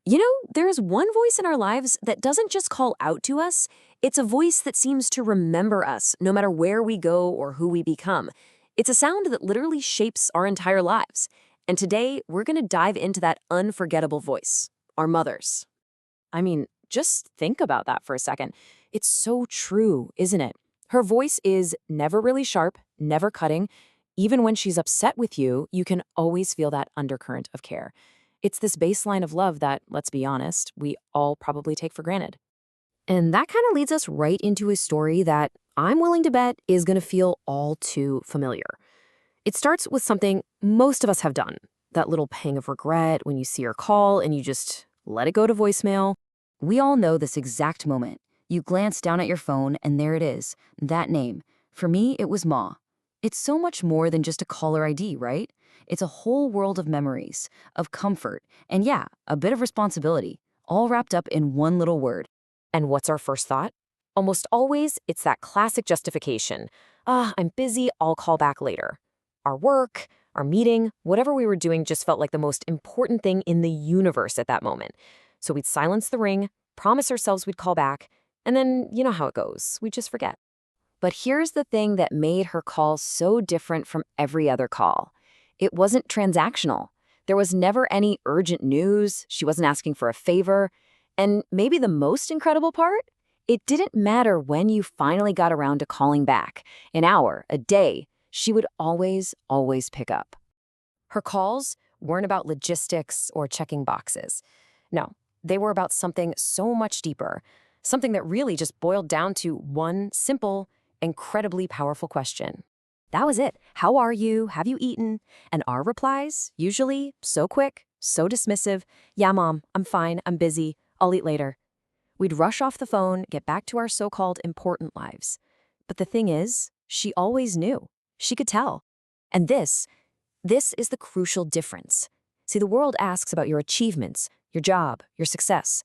There's one voice in our lives that doesn't just call out to us, it's a voice that seems to remember us no matter where we go or who we become. It's a sound that literally shapes our entire lives. And today, we're going to dive into that unforgettable voice, our mothers. I mean, just think about that for a second. It's so true, isn't it? Her voice is never really sharp, never cutting. Even when she's upset with you, you can always feel that undercurrent of care. It's this baseline of love that, let's be honest, we all probably take for granted. And that kind of leads us right into a story that I'm willing to bet is going to feel all too familiar. It starts with something most of us have done, that little pang of regret when you see her call and you just let it go to voicemail. We all know this exact moment. You glance down at your phone and there it is, that name. For me, it was Ma. It's so much more than just a caller ID, right? It's a whole world of memories, of comfort, and yeah, a bit of responsibility, all wrapped up in one little word. And what's our first thought? Almost always, it's that classic justification. I'm busy, I'll call back later. Our work, our meeting, whatever we were doing just felt like the most important thing in the universe at that moment. So we'd silence the ring, promise ourselves we'd call back, and then you know how it goes, we just forget. But here's the thing that made her call so different from every other call. It wasn't transactional. There was never any urgent news. She wasn't asking for a favor. And maybe the most incredible part? It didn't matter when you finally got around to calling back. An hour, a day, she would always pick up. Her calls weren't about logistics or checking boxes. No, they were about something so much deeper, something that really just boiled down to one simple, incredibly powerful question. That was it. How are you? Have you eaten? And our replies, usually so quick, so dismissive. Yeah, Mom, I'm fine. I'm busy. I'll eat later. We'd rush off the phone, get back to our so-called important lives. But the thing is, she always knew. She could tell. And this is the crucial difference. See, the world asks about your achievements, your job, your success.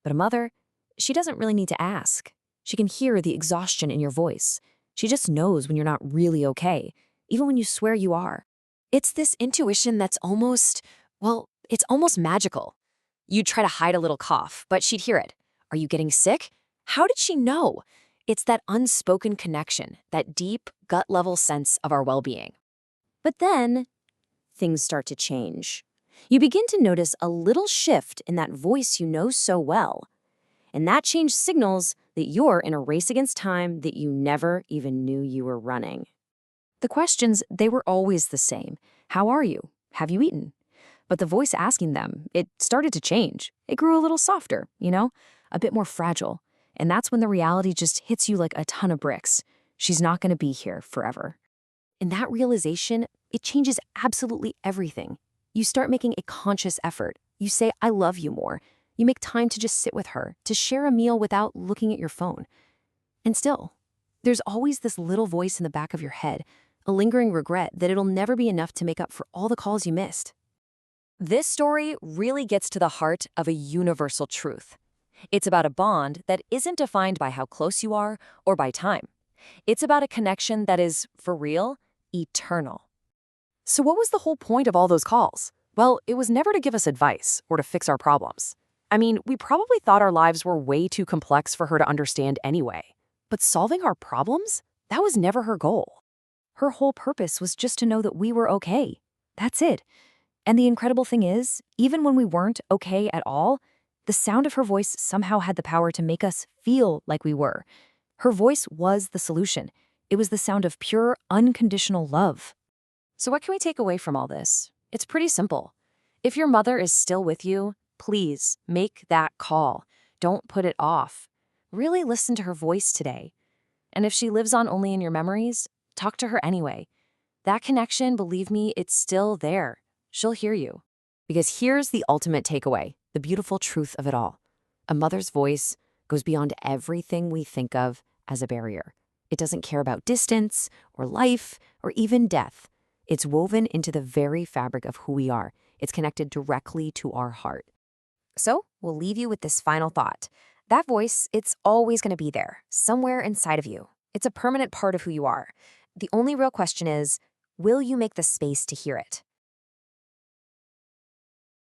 But a mother, she doesn't really need to ask. She can hear the exhaustion in your voice. She just knows when you're not really okay, even when you swear you are. It's this intuition that's it's almost magical. You'd try to hide a little cough, but she'd hear it. Are you getting sick? How did she know? It's that unspoken connection, that deep, gut-level sense of our well-being. But then, things start to change. You begin to notice a little shift in that voice you know so well. And that change signals that you're in a race against time that you never even knew you were running. The questions, they were always the same. How are you? Have you eaten? But the voice asking them, it started to change. It grew a little softer, a bit more fragile. And that's when the reality just hits you like a ton of bricks. She's not going to be here forever. And that realization, it changes absolutely everything. You start making a conscious effort. You say, I love you more. You make time to just sit with her, to share a meal without looking at your phone. And still, there's always this little voice in the back of your head, a lingering regret that it'll never be enough to make up for all the calls you missed. This story really gets to the heart of a universal truth. It's about a bond that isn't defined by how close you are or by time. It's about a connection that is, for real, eternal. So what was the whole point of all those calls? Well, it was never to give us advice or to fix our problems. I mean, we probably thought our lives were way too complex for her to understand anyway. But solving our problems? That was never her goal. Her whole purpose was just to know that we were okay. That's it. And the incredible thing is, even when we weren't okay at all, the sound of her voice somehow had the power to make us feel like we were. Her voice was the solution. It was the sound of pure, unconditional love. So what can we take away from all this? It's pretty simple. If your mother is still with you, please make that call. Don't put it off. Really listen to her voice today. And if she lives on only in your memories, talk to her anyway. That connection, believe me, it's still there. She'll hear you. Because here's the ultimate takeaway, the beautiful truth of it all. A mother's voice goes beyond everything we think of as a barrier. It doesn't care about distance or life or even death. It's woven into the very fabric of who we are. It's connected directly to our heart. So we'll leave you with this final thought. That voice, it's always going to be there, somewhere inside of you. It's a permanent part of who you are. The only real question is, will you make the space to hear it?